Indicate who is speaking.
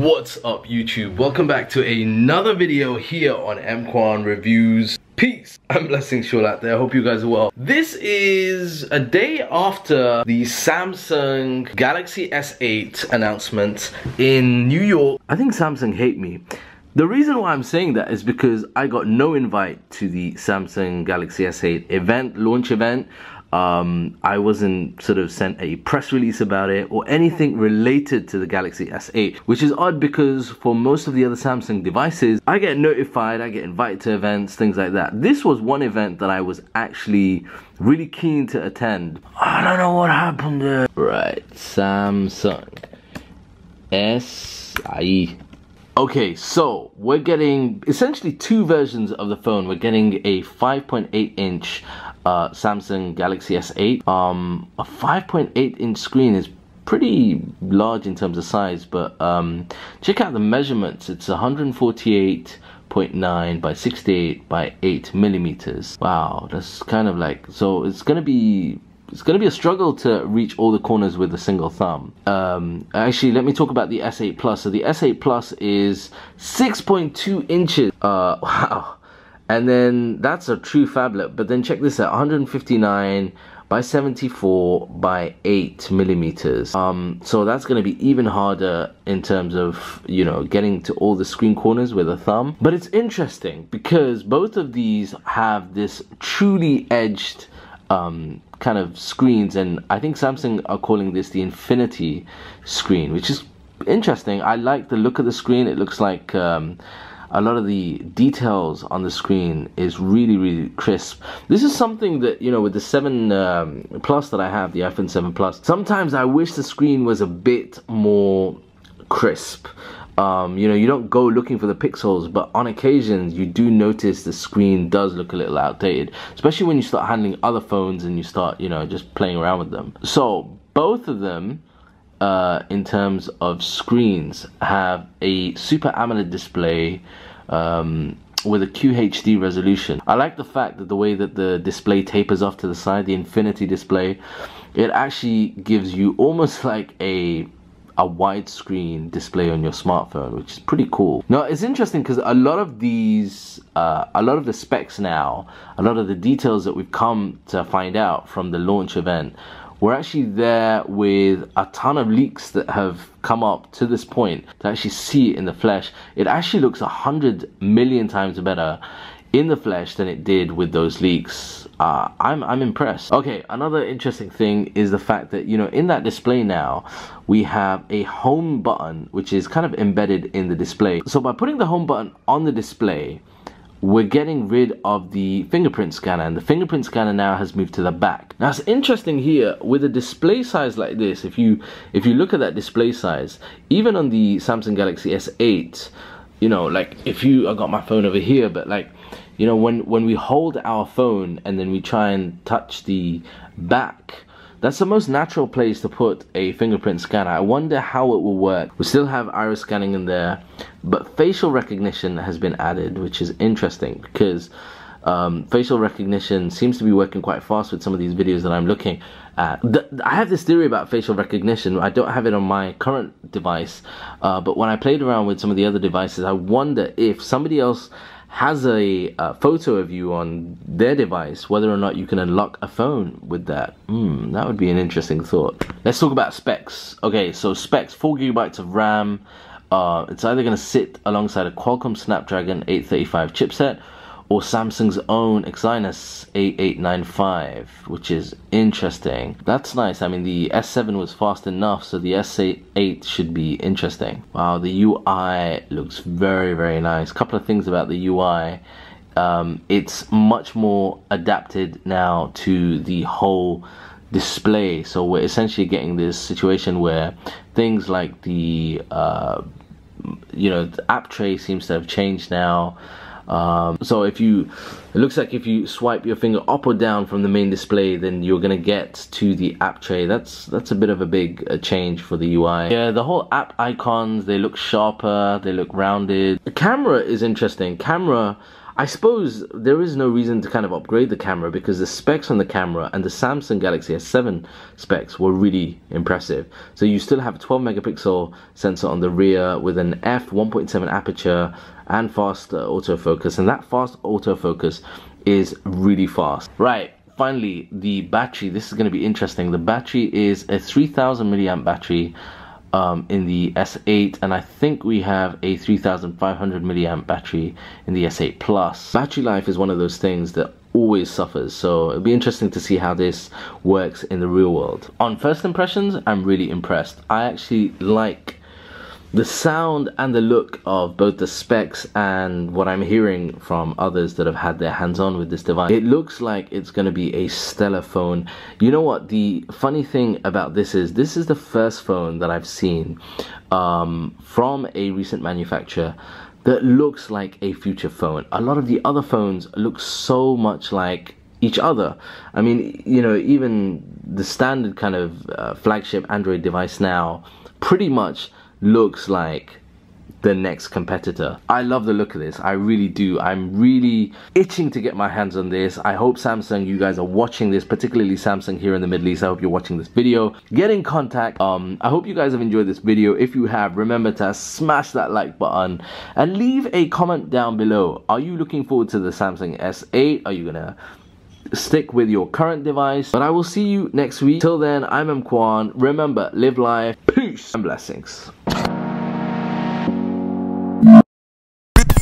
Speaker 1: What's up YouTube? Welcome back to another video here on EMKWAN Reviews. Peace and blessings to all out there. I hope you guys are well. This is a day after the Samsung Galaxy S8 announcement in New York. I think Samsung hate me. The reason why I'm saying that is because I got no invite to the Samsung Galaxy S8 launch event. I wasn't sort of sent a press release about it or anything related to the Galaxy S8, which is odd because for most of the other Samsung devices, I get notified, I get invited to events, things like that. This was one event that I was actually really keen to attend. I don't know what happened there. Right, Samsung S8. Okay, so we're getting essentially two versions of the phone. We're getting a 5.8 inch Samsung Galaxy S8. A 5.8 inch screen is pretty large in terms of size, but check out the measurements. It's 148.9 by 68 by 8 millimeters. Wow, that's kind of like, so it's gonna be a struggle to reach all the corners with a single thumb. Actually, let me talk about the S8 Plus. So the S8 Plus is 6.2 inches. Wow. And then that's a true phablet. But then check this out, 159 by 74 by 8 millimeters. So that's going to be even harder in terms of, you know, getting to all the screen corners with a thumb. But it's interesting because both of these have this truly edged kind of screens, and I think Samsung are calling this the Infinity screen, which is interesting. I like the look of the screen. It looks like a lot of the details on the screen is really crisp. This is something that, you know, with the 7 Plus that I have, the iPhone 7 Plus, sometimes I wish the screen was a bit more crisp. You know, you don't go looking for the pixels, but on occasions you do notice the screen does look a little outdated, especially when you start handling other phones and you start, you know, just playing around with them. So both of them, in terms of screens, have a Super AMOLED display with a QHD resolution. I like the fact that the way that the display tapers off to the side, the Infinity display, it actually gives you almost like a widescreen display on your smartphone, which is pretty cool. Now it's interesting because a lot of these, a lot of the specs now, a lot of the details that we've come to find out from the launch event, we're actually there with a ton of leaks that have come up to this point to actually see it in the flesh. It actually looks 100 million times better in the flesh than it did with those leaks. I'm impressed. Okay, another interesting thing is the fact that, you know, in that display now, we have a home button, which is kind of embedded in the display. So by putting the home button on the display, we're getting rid of the fingerprint scanner, and the fingerprint scanner now has moved to the back. Now it's interesting here with a display size like this. If you look at that display size, even on the Samsung Galaxy S8, you know, like I got my phone over here, but like, you know, when we hold our phone and then we try and touch the back, that's the most natural place to put a fingerprint scanner. I wonder how it will work. We still have iris scanning in there, but facial recognition has been added, which is interesting because facial recognition seems to be working quite fast with some of these videos that I'm looking at. I have this theory about facial recognition. I don't have it on my current device, but when I played around with some of the other devices, I wonder if somebody else has a photo of you on their device, whether or not you can unlock a phone with that. That would be an interesting thought. Let's talk about specs. Okay, so specs: 4 GB of RAM. It's either going to sit alongside a Qualcomm Snapdragon 835 chipset or Samsung's own Exynos 8895, which is interesting. That's nice. I mean, the S7 was fast enough, so the S8 should be interesting. Wow, the UI looks very nice. Couple of things about the UI. It's much more adapted now to the whole display, so we're essentially getting this situation where things like the you know, the app tray seems to have changed now. So it looks like if you swipe your finger up or down from the main display, then you're gonna get to the app tray. That's a bit of a big change for the UI. Yeah, the whole app icons, they look sharper, they look rounded. The camera is interesting. Camera, I suppose there is no reason to kind of upgrade the camera because the specs on the camera and the Samsung Galaxy S7 specs were really impressive. So you still have a 12 megapixel sensor on the rear with an f1.7 aperture and fast autofocus, and that fast autofocus is really fast. Right, finally, the battery. This is going to be interesting. The battery is a 3000 milliamp battery in the S8, and I think we have a 3500 milliamp battery in the S8 Plus. Battery life is one of those things that always suffers, so it'll be interesting to see how this works in the real world. On first impressions, I'm really impressed. I actually like the sound and the look of both the specs and what I'm hearing from others that have had their hands on with this device. It looks like it's going to be a stellar phone. You know what, the funny thing about this is the first phone that I've seen from a recent manufacturer that looks like a future phone. A lot of the other phones look so much like each other. I mean, you know, even the standard kind of flagship Android device now pretty much looks like the next competitor. I love the look of this, I really do. I'm really itching to get my hands on this. I hope Samsung, you guys are watching this, particularly Samsung here in the Middle East. I hope you're watching this video. Get in contact. I hope you guys have enjoyed this video. If you have, remember to smash that like button and leave a comment down below. Are you looking forward to the Samsung S8? Are you gonna stick with your current device? But I will see you next week. Till then, I'm EMKWAN. Remember, live life, peace and blessings.